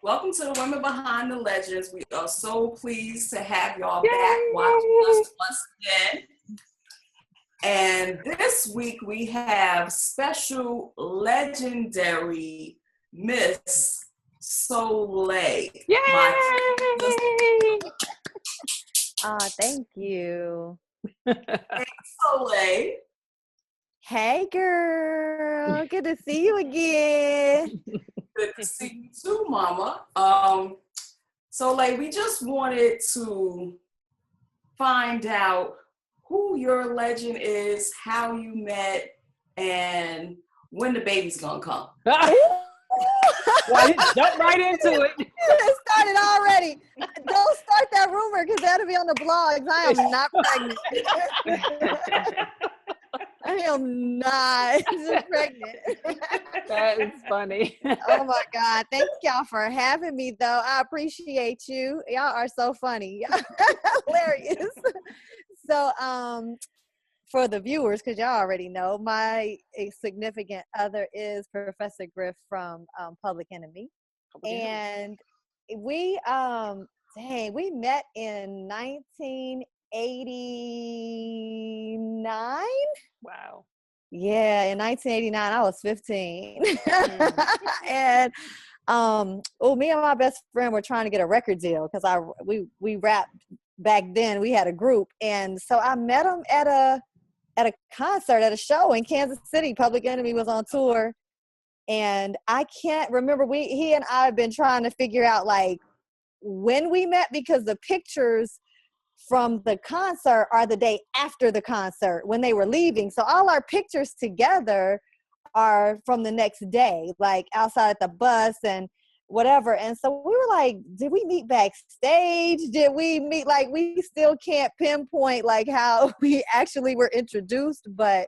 Welcome to the Women Behind the Legends. We are so pleased to have y'all Yay! back watching us once again. And this week we have special legendary Miss Soleil. Yay! Thank you. Hey, Soleil. Hey, girl. Good to see you again. Good to see you too, Mama. Soleil, we just wanted to find out who your legend is, how you met, and when the baby's gonna come. Well, you jump right into it. It started already. Don't start that rumor because that'll be on the blogs. I am not pregnant. I am not pregnant. That is funny. Oh my God. Thank y'all for having me though. I appreciate you. Y'all are so funny. Hilarious. So for the viewers, because y'all already know, my significant other is Professor Griff from Public Enemy. And we we met in 1989. Wow. Yeah, in 1989, I was 15. And me and my best friend were trying to get a record deal because we rapped back then. We had a group, and so I met him at a concert, at a show in Kansas City. Public Enemy was on tour, and I can't remember. He and I have been trying to figure out like when we met because the pictures from the concert are the day after the concert when they were leaving. So all our pictures together are from the next day, like outside at the bus and whatever. And so we were like, did we meet backstage? Did we meet? Like, we still can't pinpoint like how we actually were introduced, but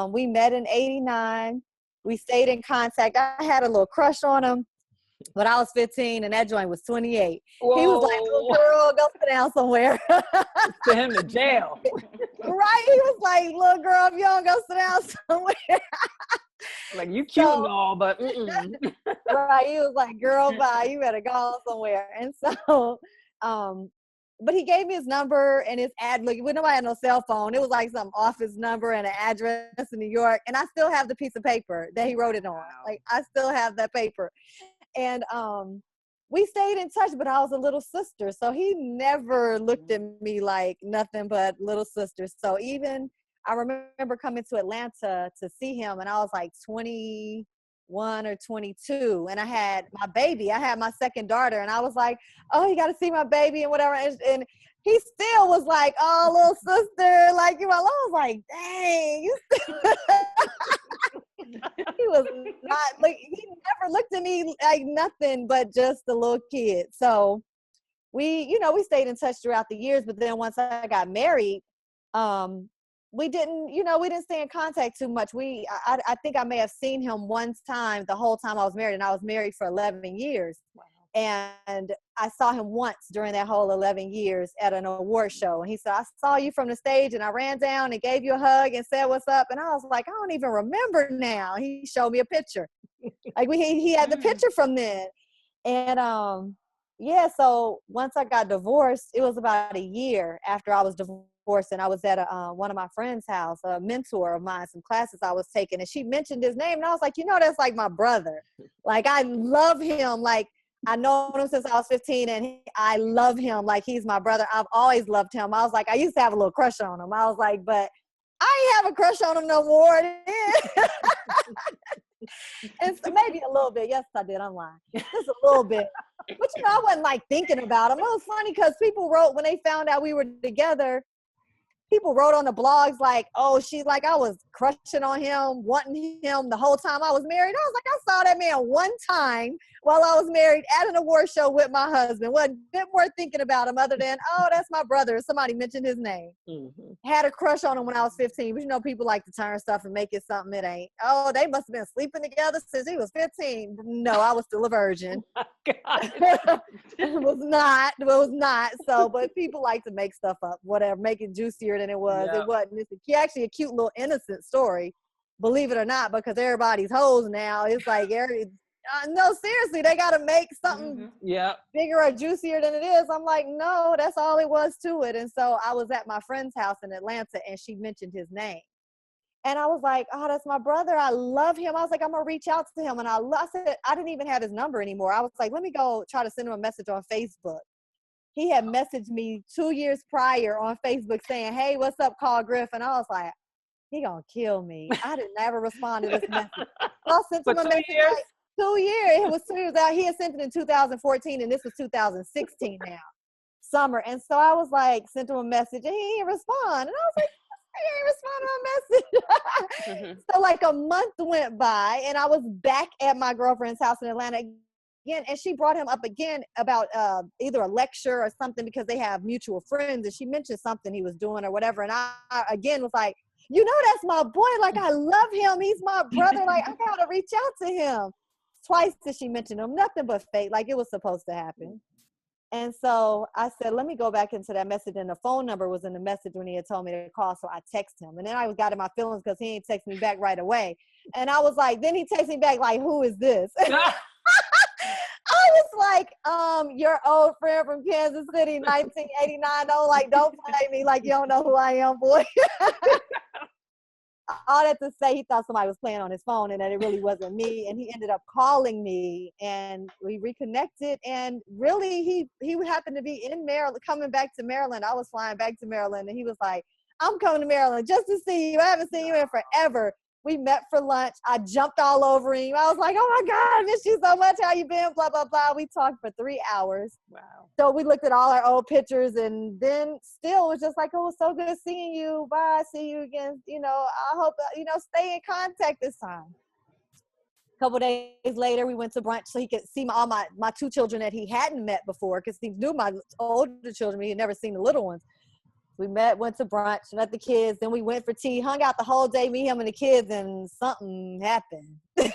we met in 89. We stayed in contact. I had a little crush on him when I was 15 and that joint was 28. Whoa. He was like, little girl, go sit down somewhere. Send him to jail. Right? He was like, little girl, if you don't go sit down somewhere. Like, you cute and all, but Right. He was like, girl, bye. You better go somewhere. And so, but he gave me his number and his nobody had no cell phone. It was like some office number and an address in New York. And I still have the piece of paper that he wrote it on. Wow. Like, I still have that paper. And we stayed in touch, but I was a little sister. So he never looked at me like nothing but little sister. So even I remember coming to Atlanta to see him, and I was like 21 or 22. And I had my baby. I had my second daughter. And I was like, oh, you got to see my baby and whatever. And he still was like, oh, little sister. Like, I was like, dang. You He was not like, he never looked at me like nothing but just a little kid. So we stayed in touch throughout the years, but then once I got married, we didn't stay in contact too much. I think I may have seen him one time the whole time I was married, and I was married for 11 years. Wow. And I saw him once during that whole 11 years at an award show. And he said, I saw you from the stage, and I ran down and gave you a hug and said, what's up? And I was like, I don't even remember now. He showed me a picture. Like he had the picture from then. And so once I got divorced, it was about a year after I was divorced, and I was at one of my friend's house, a mentor of mine, some classes I was taking, and she mentioned his name, and I was like, that's like my brother. Like, I love him. Like, I know him since I was 15, and I love him like he's my brother. I've always loved him. I was like, I used to have a little crush on him. I was like, but I ain't have a crush on him no more. And so maybe a little bit. Yes, I did. I'm lying. Just a little bit. But, I wasn't like thinking about him. It was funny because people wrote when they found out we were together. People wrote on the blogs like, oh, she's like, I was crushing on him, wanting him the whole time I was married. I was like, I saw that man one time while I was married at an award show with my husband. Wasn't a bit more thinking about him other than, oh, that's my brother. Somebody mentioned his name. Mm-hmm. Had a crush on him when I was 15. But people like to turn stuff and make it something it ain't. Oh, they must have been sleeping together since he was 15. No, I was still a virgin. Oh, God. It was not. So, but people like to make stuff up, whatever, make it juicier than it was. Yeah. It wasn't. It's actually a cute little innocent story, believe it or not, because everybody's hoes now. It's like no, seriously, they got to make something bigger or juicier than it is. I'm like, no, that's all it was to it. And so I was at my friend's house in Atlanta, and she mentioned his name. And I was like, oh, that's my brother. I love him. I was like, I'm going to reach out to him. And I said, I didn't even have his number anymore. I was like, let me go try to send him a message on Facebook. He had messaged me 2 years prior on Facebook saying, hey, what's up, Carl Griff? And I was like, he going to kill me. I didn't ever respond to this message. So I sent him a message like 2 years. It was 2 years out. He had sent it in 2014, and this was 2016 now, summer. And so I was like, sent him a message, and he didn't respond. And I was like, he ain't responding to my message. So like a month went by, and I was back at my girlfriend's house in Atlanta again, and she brought him up again about either a lecture or something, because they have mutual friends, and she mentioned something he was doing or whatever. And I again was like, you know, that's my boy. Like, I love him. He's my brother. Like, I gotta reach out to him. Twice did she mention him. Nothing but fate. Like, it was supposed to happen. And so I said, let me go back into that message. And the phone number was in the message when he had told me to call. So I texted him. And then I got in my feelings because he ain't text me back right away. And I was like, then he texted me back like, who is this? I was like, your old friend from Kansas City, 1989. Oh, like, don't play me like you don't know who I am, boy. All that to say, he thought somebody was playing on his phone and that it really wasn't me. And he ended up calling me, and we reconnected. And really, he happened to be in Maryland, coming back to Maryland. I was flying back to Maryland, and he was like, I'm coming to Maryland just to see you. I haven't seen you in forever. We met for lunch. I jumped all over him. I was like, oh my God, I miss you so much. How you been? Blah, blah, blah. We talked for 3 hours. Wow. So we looked at all our old pictures, and then still it was just like, oh, it was so good seeing you. Bye. See you again. You know, I hope, you know, stay in contact this time. A couple days later, we went to brunch so he could see all my 2 children that he hadn't met before, because he knew my older children, but he had never seen the little ones. We met, went to brunch, met the kids, then we went for tea, hung out the whole day, me, him, and the kids, and something happened. I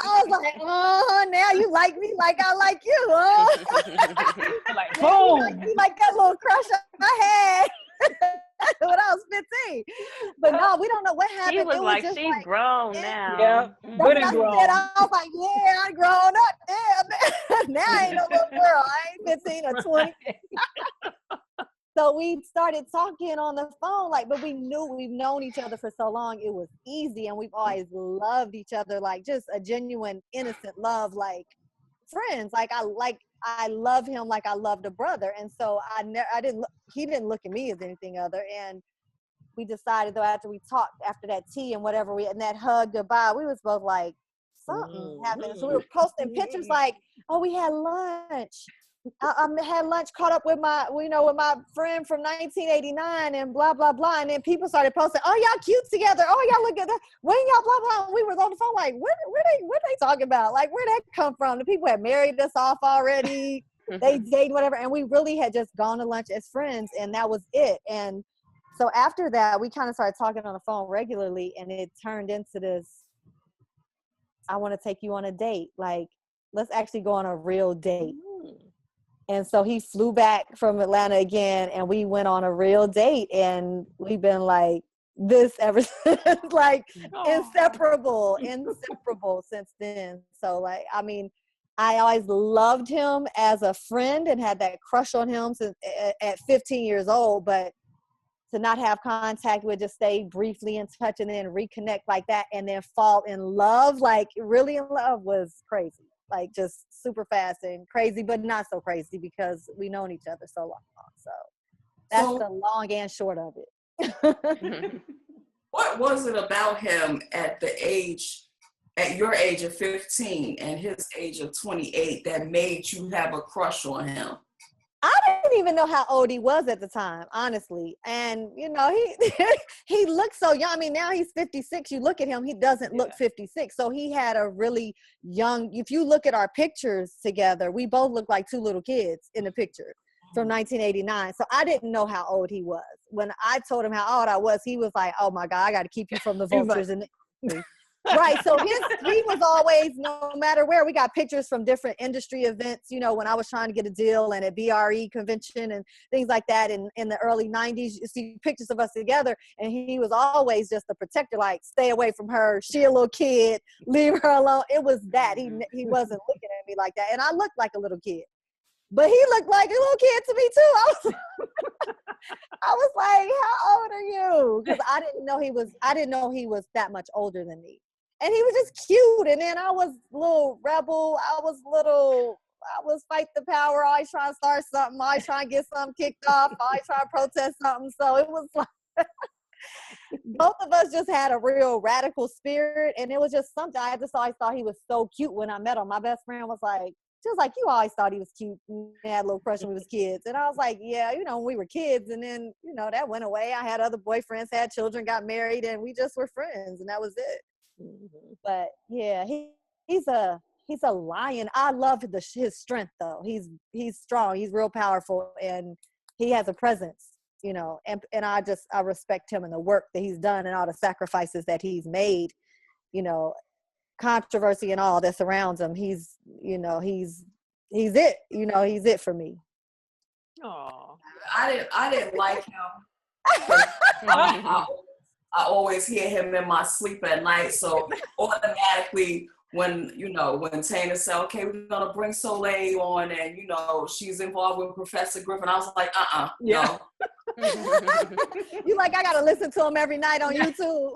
was like, oh, now you like me like I like you, huh? Like, boom. You like that little crush I had when I was 15. But no, we don't know what happened. She was it like, was she's grown now. Yeah, good and grown. I was like, yeah, I grown up. Yeah, now I ain't no little girl. I ain't 15 or 20. So we started talking on the phone, like, but we knew we've known each other for so long. It was easy, and we've always loved each other, like just a genuine, innocent love, like friends. Like I love him like I loved a brother, and so he didn't look at me as anything other. And we decided though, after we talked, after that tea and whatever, and that hug goodbye, we was both like, something happened. So we were posting pictures like, oh, we had lunch. I had lunch, caught up with my friend from 1989 and blah, blah, blah. And then people started posting, oh, y'all cute together. Oh, y'all look at that. When y'all blah, blah. And we were on the phone like, what they talking about? Like, where'd that come from? The people had married us off already. They dated, whatever. And we really had just gone to lunch as friends, and that was it. And so after that, we kind of started talking on the phone regularly, and it turned into this, I want to take you on a date. Like, let's actually go on a real date. And so he flew back from Atlanta again, and we went on a real date, and we've been like this ever since, like inseparable since then. So like, I mean, I always loved him as a friend and had that crush on him since at 15 years old, but to not have contact with, just stay briefly in touch and then reconnect like that and then fall in love, like really in love, was crazy. Like just super fast and crazy, but not so crazy because we known each other so long. So that's the long and short of it. What was it about him at your age of 15 and his age of 28 that made you have a crush on him? I didn't even know how old he was at the time, honestly. And, you know, he looked so young. I mean, now he's 56. You look at him, he doesn't look 56. So he had a really young, if you look at our pictures together, we both look like 2 little kids in the picture from 1989. So I didn't know how old he was. When I told him how old I was, he was like, oh my God, I got to keep you from the vultures. And Right. So he was always, no matter where, we got pictures from different industry events, you know, when I was trying to get a deal and at BRE convention and things like that in the early 90s, you see pictures of us together, and he was always just a protector, like, stay away from her. She a little kid, leave her alone. It was that. He wasn't looking at me like that. And I looked like a little kid. But he looked like a little kid to me too. I was like, how old are you? Because I didn't know he was that much older than me. And he was just cute. And then I was a little rebel. I was fight the power. I always trying to start something. I always trying to get something kicked off. I always trying to protest something. So it was like, both of us just had a real radical spirit. And it was just something. I just always thought he was so cute when I met him. My best friend was like, just like, you always thought he was cute and had a little crush when we was kids. And I was like, yeah, you know, when we were kids, and then, you know, that went away. I had other boyfriends, had children, got married, and we just were friends, and that was it. Mm-hmm. But yeah, he's a lion. I love his strength though. He's strong. He's real powerful, and he has a presence, you know, and I respect him and the work that he's done and all the sacrifices that he's made, you know, controversy and all that surrounds him. He's it, you know, he's it for me. Oh, I didn't like him. I always hear him in my sleep at night, so automatically when Tana said, okay, we're gonna bring Soleil on, and you know she's involved with Professor Griff, and I was like, yeah. No. You like, I gotta listen to him every night on YouTube.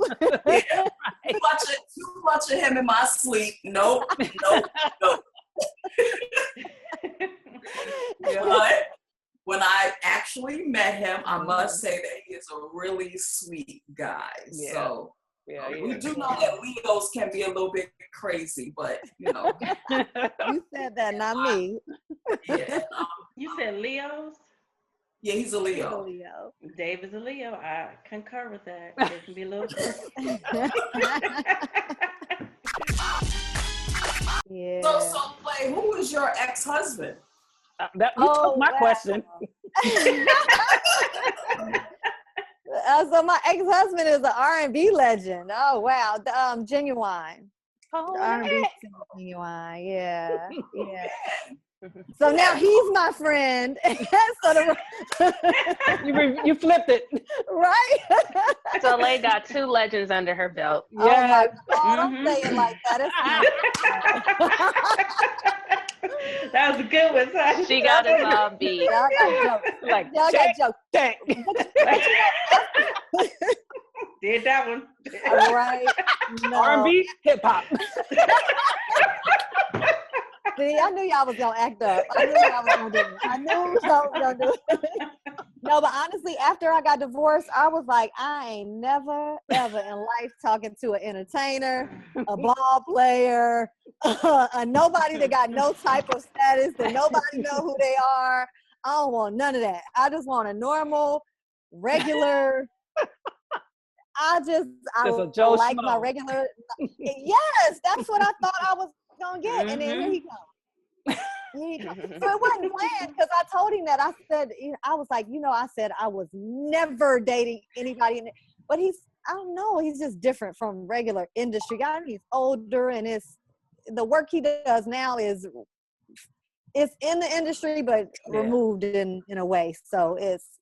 Yeah. Too much of him in my sleep. Nope. Yeah. But when I actually met him, I must say that he is a really sweet guy. Yeah. So yeah, we do know that Leos can be a little bit crazy, but you know. You said that, not me. Yeah. You said Leos? Yeah, he's a Leo. Dave is a Leo. I concur with that. It can be a little Yeah. So like, who is your ex-husband? You took my question. So my ex-husband is an R&B legend. Oh wow, Genuine. R&B Genuine, yeah. So now he's my friend. So you flipped it, right? So Lay got two legends under her belt. Yeah. Oh my God, don't say it like that. That was a good one, son. She got us all beat. Y'all got jokes. like Y'all got jokes. Did that one. All right. No. R&B, hip hop. See, I knew y'all was gonna act up. I knew y'all was gonna do it. I knew y'all was gonna do it. No, but honestly, after I got divorced, I was like, I ain't never, ever in life talking to an entertainer, a ball player, nobody that got no type of status, that nobody know who they are. I don't want none of that. I just want a normal, regular. I a Joe like Schmo. my regular. Yes, that's what I thought I was gonna get, and then here he comes. So it wasn't planned, because I told him that. I said, I was like, I said I was never dating anybody, but I don't know, he's just different from regular industry guy. He's older, and the work he does now is in the industry, but removed in a way. So it's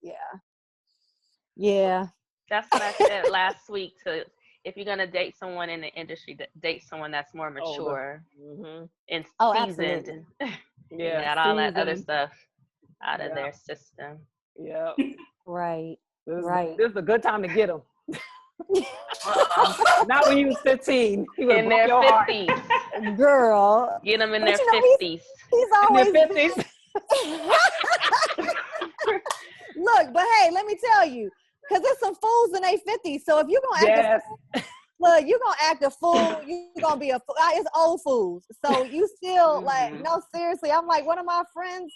yeah. That's what I said last week. If you're gonna date someone in the industry, date someone that's more mature and seasoned. Yeah, got all that other stuff out of their system. Yeah. Right. This is a good time to get them. Not when you was 15. In their 50s. Girl. Get them in their 50s. He's always in their 50s. Look, but hey, let me tell you, because there's some fools in their 50s. So if you're going to act a fool, look, you're going to act a fool, you're going to be a fool. It's old fools. So you still, like, no, seriously. I'm like, one of my friends,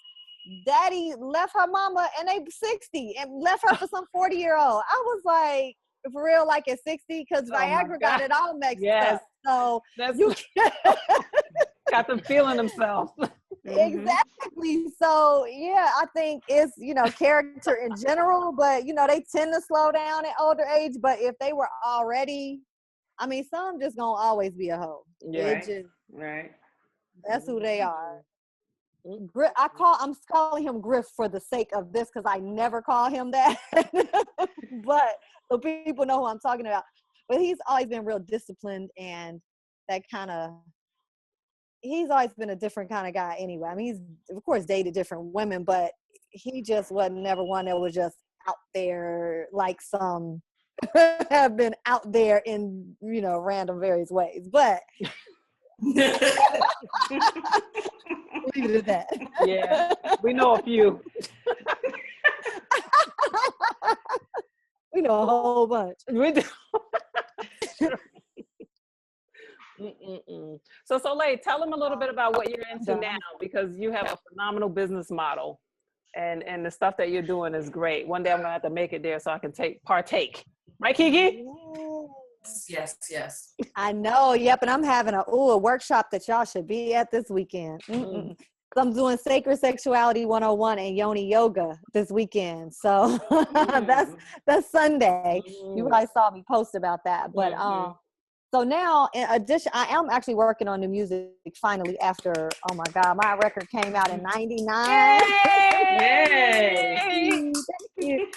daddy left her mama, and they 60, and left her for some 40-year-old. I was like, for real, like at 60, because Viagra got it all mixed up. So you got them feeling themselves. Exactly. So I think it's character in general, but they tend to slow down at older age. But if they were already, I mean, some just gonna always be a hoe. Yeah. Right. That's who they are. Mm-hmm. I'm calling him Griff for the sake of this because I never call him that. But so people know who I'm talking about. But he's always been real disciplined and that kind of. He's always been a different kind of guy anyway. I mean, he's of course dated different women, but he just wasn't never one that was just out there like some have been out there in, random various ways. But leave it at that. Yeah, we know a few. We know a whole bunch. We do. Mm-mm-mm. So Soleil, tell them a little bit about what you're into now, because you have a phenomenal business model, and the stuff that you're doing is great. One day I'm gonna have to make it there so I can partake. Right, Kiki? Yes. I know. Yep. And I'm having a workshop that y'all should be at this weekend. So I'm doing Sacred Sexuality 101 and Yoni Yoga this weekend. So that's Sunday. You probably saw me post about that. But so now, in addition, I am actually working on new music finally after, oh my God, my record came out in 99. Yay! Thank you.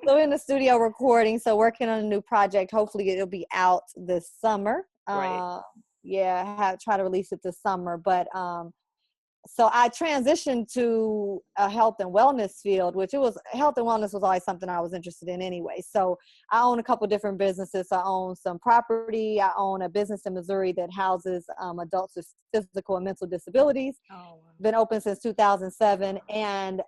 So in the studio recording, so working on a new project. Hopefully it'll be out this summer. Right. Try to release it this summer. But so I transitioned to a health and wellness field, health and wellness was always something I was interested in anyway. So I own a couple different businesses. I own some property. I own a business in Missouri that houses adults with physical and mental disabilities. Oh, wow. Been open since 2007.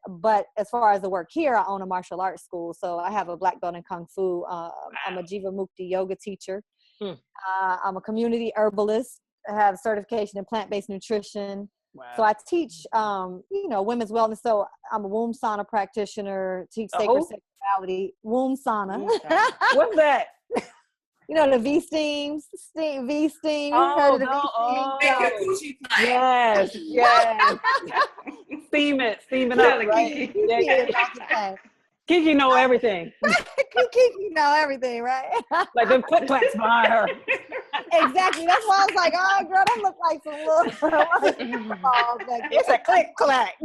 But as far as the work here, I own a martial arts school. So I have a black belt in Kung Fu. I'm a Jiva Mukti yoga teacher. I'm a community herbalist. I have certification in plant-based nutrition. Wow. So I teach, women's wellness. So I'm a womb sauna practitioner, teach sacred sexuality, womb sauna. What's that? The V-steam. Oh, heard of the V-steam? Yes. Steam it up, right? Kiki know everything. Kiki know everything, right? Like them click-clacks behind her. Exactly. That's why I was like, oh, girl, that look like some little It's a click-clack.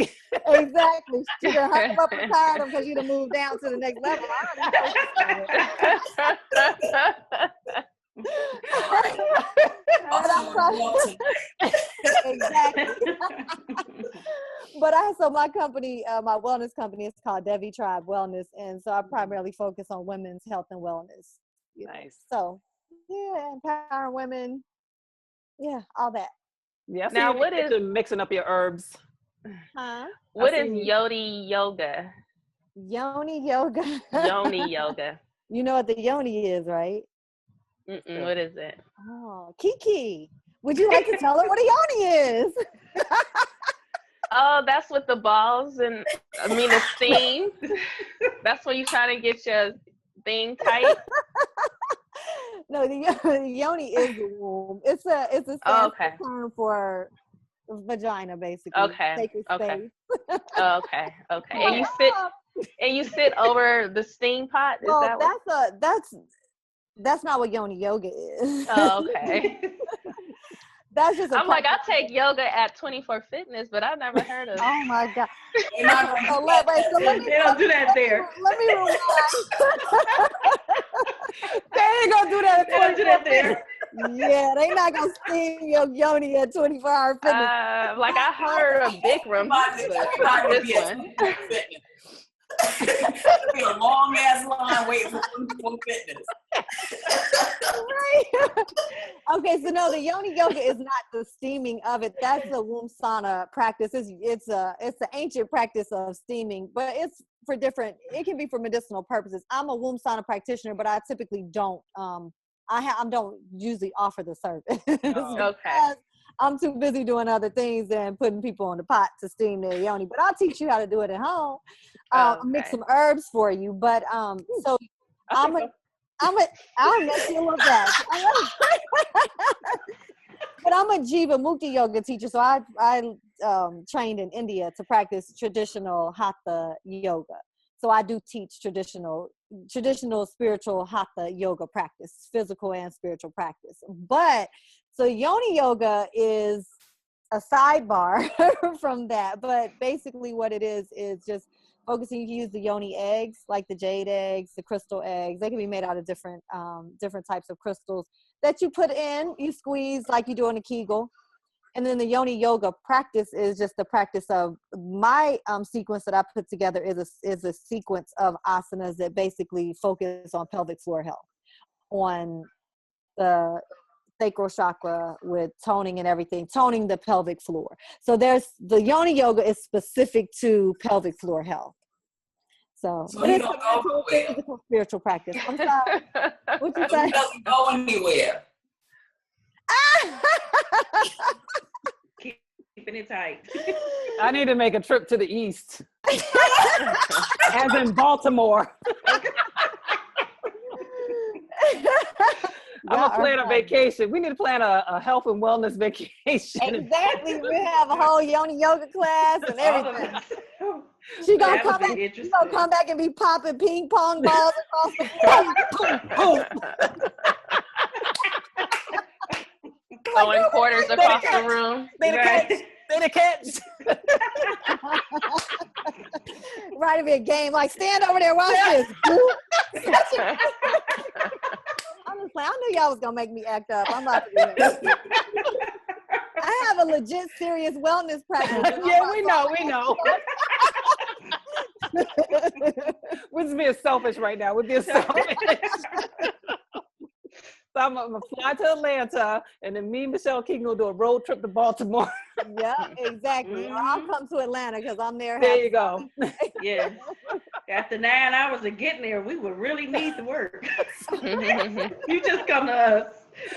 Exactly. She done hung them up and tired them because you done moved down to the next level. Exactly. But my company, my wellness company is called Devi Tribe Wellness, and so I primarily focus on women's health and wellness. Nice. So, empowering women. Yeah, all that. Yeah. Now, what is mixing up your herbs? Huh? What is Yoni Yoga? Yoni Yoga. Yoni Yoga. You know what the Yoni is, right? What is it? Oh, Kiki, would you like to tell her what a Yoni is? Oh, that's with the balls and the steam. That's when you try to get your thing tight. No, the Yoni is the womb. It's a fancy term for vagina, basically. Okay. Sacred space. Okay. And you sit over the steam pot. That's not what Yoni Yoga is. Oh, okay. That's just. I'm like, I take yoga at 24 Fitness, but I've never heard of. Oh my God! They don't do that there. Let me rewind. They ain't gonna do that. They don't do that there. Yeah, they not gonna steam your Yoni at 24-hour Fitness. Like I heard of Bikram, but not this one. Be a long ass line waiting for 24 Fitness. Right. Okay, so no, the Yoni Yoga is not the steaming of it. That's the womb sauna practice. It's an ancient practice of steaming, but it's for different. It can be for medicinal purposes. I'm a womb sauna practitioner, but I typically don't. I don't usually offer the service. Okay. I'm too busy doing other things than putting people on the pot to steam their yoni. But I'll teach you how to do it at home. Mix some herbs for you. But so I'll make you look bad. But I'm a Jiva Mukti yoga teacher, so I trained in India to practice traditional hatha yoga. So I do teach traditional traditional spiritual hatha yoga practice, physical and spiritual practice. But so Yoni Yoga is a sidebar from that. But basically what it is just focusing. You can use the Yoni eggs, like the jade eggs, the crystal eggs. They can be made out of different types of crystals that you put in, you squeeze like you do in a Kegel. And then the Yoni Yoga practice is just the practice of my sequence that I put together is a sequence of asanas that basically focus on pelvic floor health, on the sacral chakra with toning and everything, toning the pelvic floor. So the Yoni Yoga is specific to pelvic floor health. So but you it's don't a go nowhere. physical spiritual practice. I'm sorry. What you So say? you doesn't go anywhere. Keeping it tight. I need to make a trip to the East, as in Baltimore. I'm gonna plan a vacation. We need to plan a health and wellness vacation. Exactly. We have a whole Yoni Yoga class and everything. She gonna come back. She gonna come back and be popping ping pong balls across the floor. Throwing quarters across the room. They the catch. Right, it'd be a game. Like, stand over there, watch this. I'm just like, I knew y'all was gonna make me act up. I'm about to do it. I have a legit serious wellness practice. Yeah, we know. We're just being selfish right now. We're being selfish. So I'm gonna fly to Atlanta, and then me and Michelle King will do a road trip to Baltimore. Yeah, exactly. Or I'll come to Atlanta because I'm there. There you go. Yeah. After 9 hours of getting there, we would really need the work. You just come to us.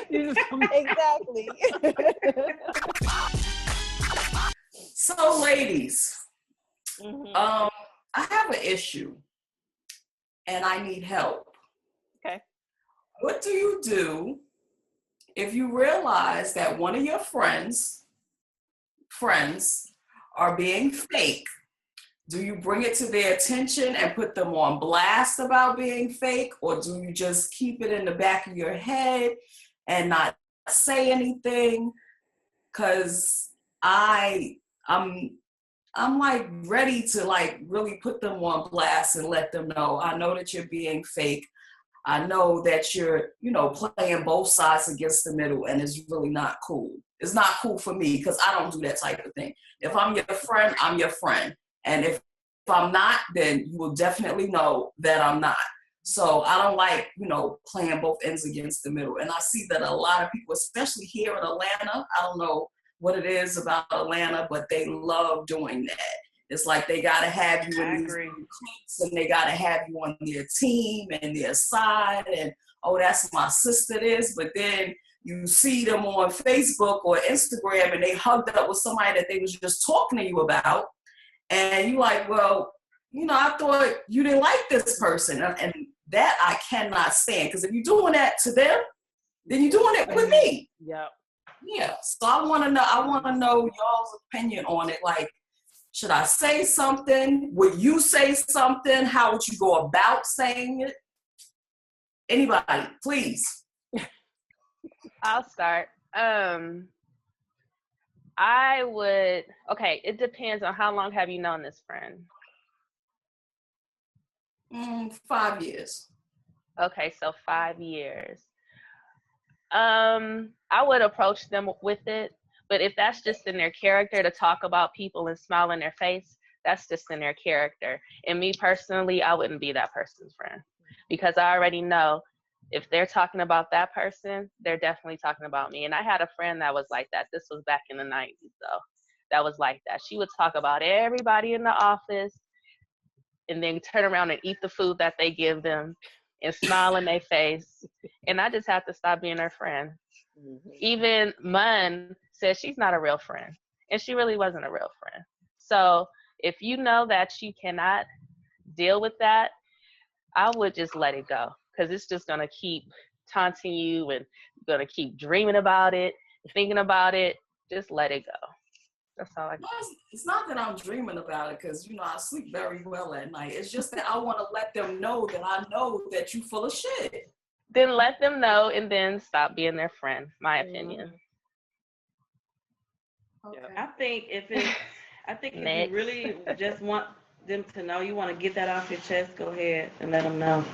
You just come. Exactly. So, ladies, I have an issue, and I need help. Okay. What do you do if you realize that one of your friends are being fake? Do you bring it to their attention and put them on blast about being fake, or do you just keep it in the back of your head and not say anything? Because I'm like ready to like really put them on blast and let them know, I know that you're being fake. I know that you're, playing both sides against the middle, and it's really not cool. It's not cool for me because I don't do that type of thing. If I'm your friend, I'm your friend. And if I'm not, then you will definitely know that I'm not. So I don't like, playing both ends against the middle. And I see that a lot of people, especially here in Atlanta, I don't know what it is about Atlanta, but they love doing that. It's like they got to have you in these cliques, and they got to have you on their team and their side. And, oh, that's my sister this. But then you see them on Facebook or Instagram, and they hugged up with somebody that they was just talking to you about. And you like, well, I thought you didn't like this person. And that I cannot stand. Because if you're doing that to them, then you're doing it with me. Yeah. Yeah. So I want to know y'all's opinion on it. Like, should I say something? Would you say something? How would you go about saying it? Anybody, please. I'll start. It depends on how long have you known this friend? 5 years. Okay, so 5 years. I would approach them with it, but if that's just in their character to talk about people and smile in their face, that's just in their character. And me personally, I wouldn't be that person's friend, because I already know if they're talking about that person, they're definitely talking about me. And I had a friend that was like that. This was back in the 90s, though. That was like that. She would talk about everybody in the office and then turn around and eat the food that they give them and smile in their face. And I just had to stop being her friend. Even Mun said she's not a real friend, and she really wasn't a real friend. So if you know that you cannot deal with that, I would just let it go, because it's just going to keep taunting you and going to keep dreaming about it, thinking about it. Just let it go. That's all I. It's not that I'm dreaming about it, because I sleep very well at night. It's just that I want to let them know that I know that you full of shit. Then let them know, and then stop being their friend. My opinion. Okay. I think if you really just want them to know, you want to get that off your chest, go ahead and let them know.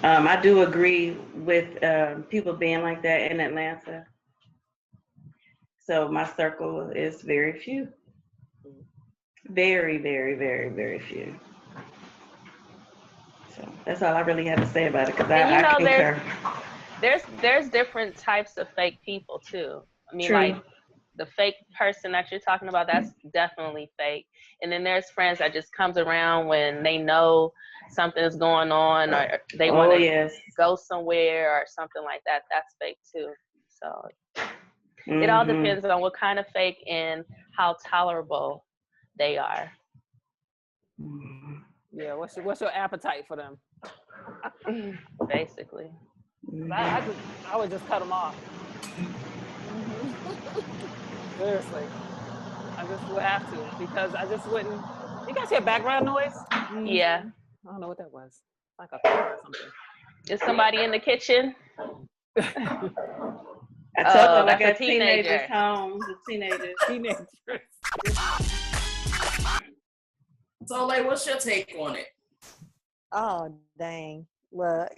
I do agree with people being like that in Atlanta. So my circle is very few. Very, very, very, very few. So that's all I really have to say about it, because I concur. There's different types of fake people too. I mean, True. like the fake person that you're talking about, that's definitely fake. And then there's friends that just comes around when they know something is going on, or they want to go somewhere or something like that. That's fake too. So it all depends on what kind of fake and how tolerable they are. Yeah, what's your appetite for them? Basically. I would just cut them off. Seriously, I just would have to, because I just wouldn't. You guys hear background noise? Yeah. I don't know what that was. Like a car or something. Is somebody in the kitchen? I told them I got teenagers home. The teenagers. So, like, what's your take on it? Oh, dang. Look.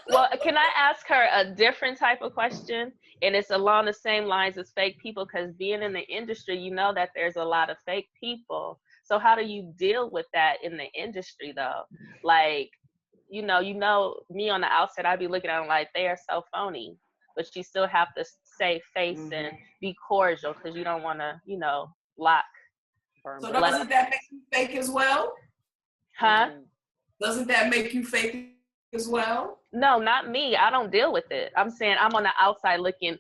Well, can I ask her a different type of question? And it's along the same lines as fake people, because being in the industry, you know that there's a lot of fake people. So how do you deal with that in the industry, though? Like, me on the outside, I'd be looking at them like they are so phony, but you still have to save face and be cordial, because you don't want to, block. So doesn't that make you fake as well? Huh? Doesn't that make you fake as well? No, not me. I don't deal with it. I'm saying I'm on the outside looking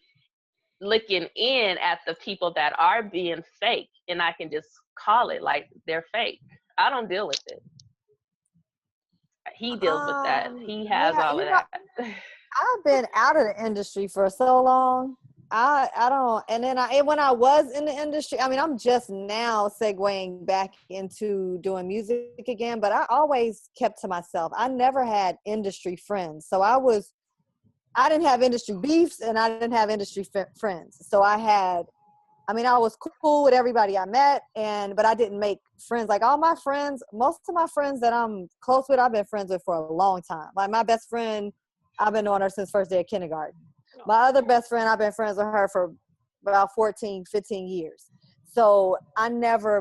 in at the people that are being fake, and I can just call it like they're fake. I don't deal with it. He deals with that. He has all of that. I've been out of the industry for so long. I don't, and then when I was in the industry, I mean, I'm just now segueing back into doing music again, but I always kept to myself. I never had industry friends. So I didn't have industry beefs, and I didn't have industry friends. So I was cool with everybody I met, but I didn't make friends. Like most of my friends that I'm close with, I've been friends with for a long time. Like my best friend, I've been knowing her since first day of kindergarten. My other best friend, I've been friends with her for about 14, 15 years. So I never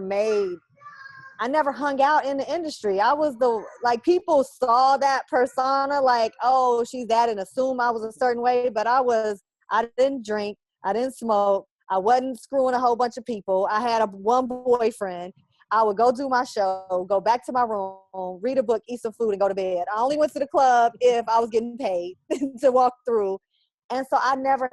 hung out in the industry. I was people saw that persona like, oh, she's that, and assume I was a certain way. But I didn't drink. I didn't smoke. I wasn't screwing a whole bunch of people. I had one boyfriend. I would go do my show, go back to my room, read a book, eat some food, and go to bed. I only went to the club if I was getting paid to walk through. And so I never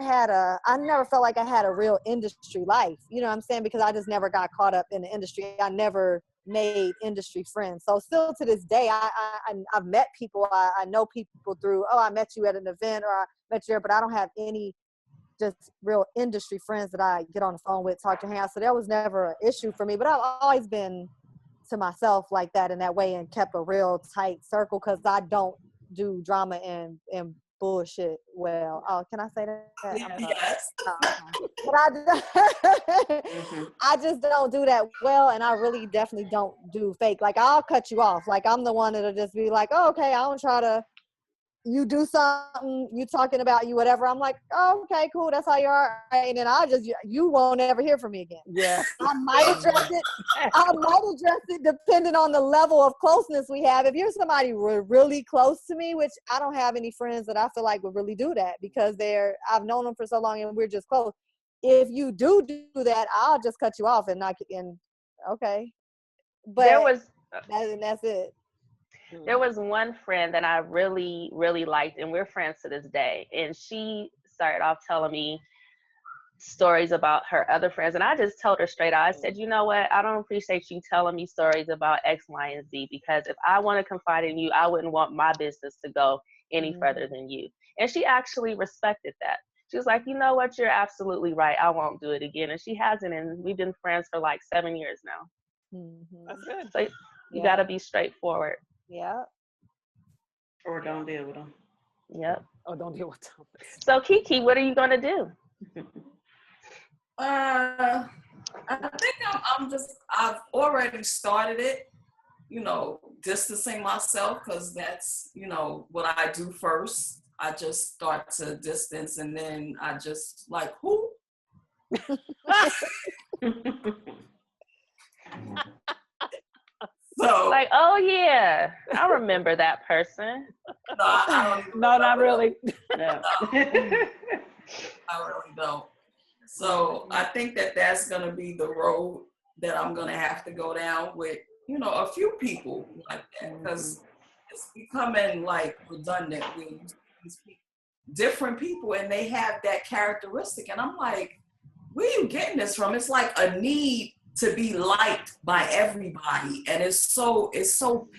felt like I had a real industry life. You know what I'm saying? Because I just never got caught up in the industry. I never made industry friends. So still to this day, I've met people. I know people through, I met you at an event, or I met you there, but I don't have any just real industry friends that I get on the phone with, talk to, hang out. So that was never an issue for me. But I've always been to myself like that in that way, and kept a real tight circle, because I don't do drama and bullshit well. Oh, can I say that? Yes. But I just don't do that well, and I really definitely don't do fake. Like, I'll cut you off. Like, I'm the one that'll just be like, oh, okay, I don't try to, you do something, you talking about you, whatever. I'm like, oh, okay, cool, that's how you are. And then you won't ever hear from me again. Yeah. I might address it depending on the level of closeness we have. If you're somebody really close to me, which I don't have any friends that I feel like would really do that, because I've known them for so long and we're just close. If you do that, I'll just cut you off okay. But that's it. There was one friend that I really, really liked, and we're friends to this day. And she started off telling me stories about her other friends. And I just told her straight out, I said, you know what? I don't appreciate you telling me stories about X, Y, and Z, because if I want to confide in you, I wouldn't want my business to go any further than you. And she actually respected that. She was like, you know what? You're absolutely right. I won't do it again. And she hasn't. And we've been friends for like 7 years now. That's good. So you got to be straightforward. Yeah. Or don't deal with them. Yep. Oh, don't deal with them. So Kiki, what are you going to do? I think I've already started it, distancing myself, because that's, what I do first. I just start to distance, and then I just like, who? So like, oh yeah, I remember that person. No, not really. No. I really don't. So I think that's going to be the road that I'm going to have to go down with, a few people like that, because it's becoming like redundant with these different people, and they have that characteristic. And I'm like, where are you getting this from? It's like a need to be liked by everybody, and it's so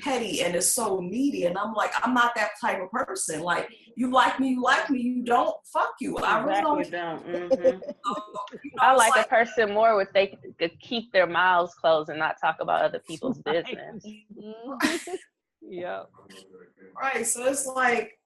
petty, and it's so needy. And I'm like, I'm not that type of person. Like, you like me, you don't, fuck you. I really don't. You don't. Mm-hmm. I like a person more with they could keep their mouths closed and not talk about other people's business. Yeah. Right. So it's like,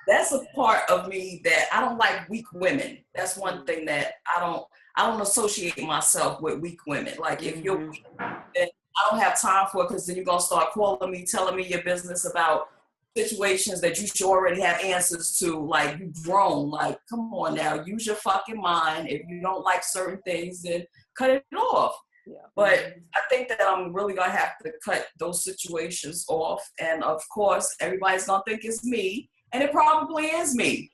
that's a part of me that I don't like weak women. That's one thing that I don't associate myself with weak women. Like, if you're weak, then I don't have time for it, because then you're going to start calling me, telling me your business about situations that you should already have answers to. Like, you've grown. Like, come on now, use your fucking mind. If you don't like certain things, then cut it off. Yeah. But I think that I'm really going to have to cut those situations off. And of course, everybody's going to think it's me. And it probably is me.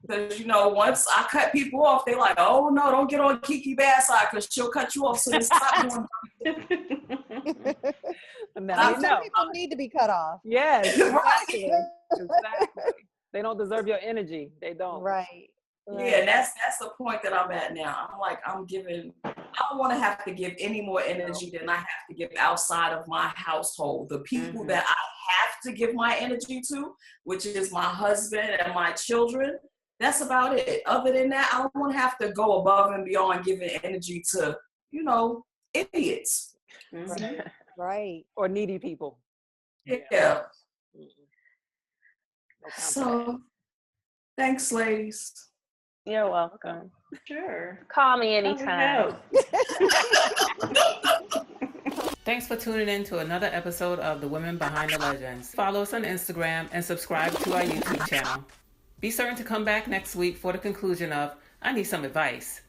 Because, once I cut people off, they're like, oh, no, don't get on Kiki bad side, because she'll cut you off. So they stop doing Now you know. Some people need to be cut off. Yes, exactly. Exactly. They don't deserve your energy. They don't. Right. Yeah, and that's the point that I'm at now. I'm like, I don't want to have to give any more energy than I have to give outside of my household. The people that I have to give my energy to, which is my husband and my children, that's about it. Other than that, I don't want to have to go above and beyond giving energy to, idiots. Right. Or needy people. Yeah. No So, thanks, ladies. You're welcome. Sure. Call me anytime. Thanks for tuning in to another episode of The Women Behind the Legends. Follow us on Instagram and subscribe to our YouTube channel. Be certain to come back next week for the conclusion of I Need Some Advice.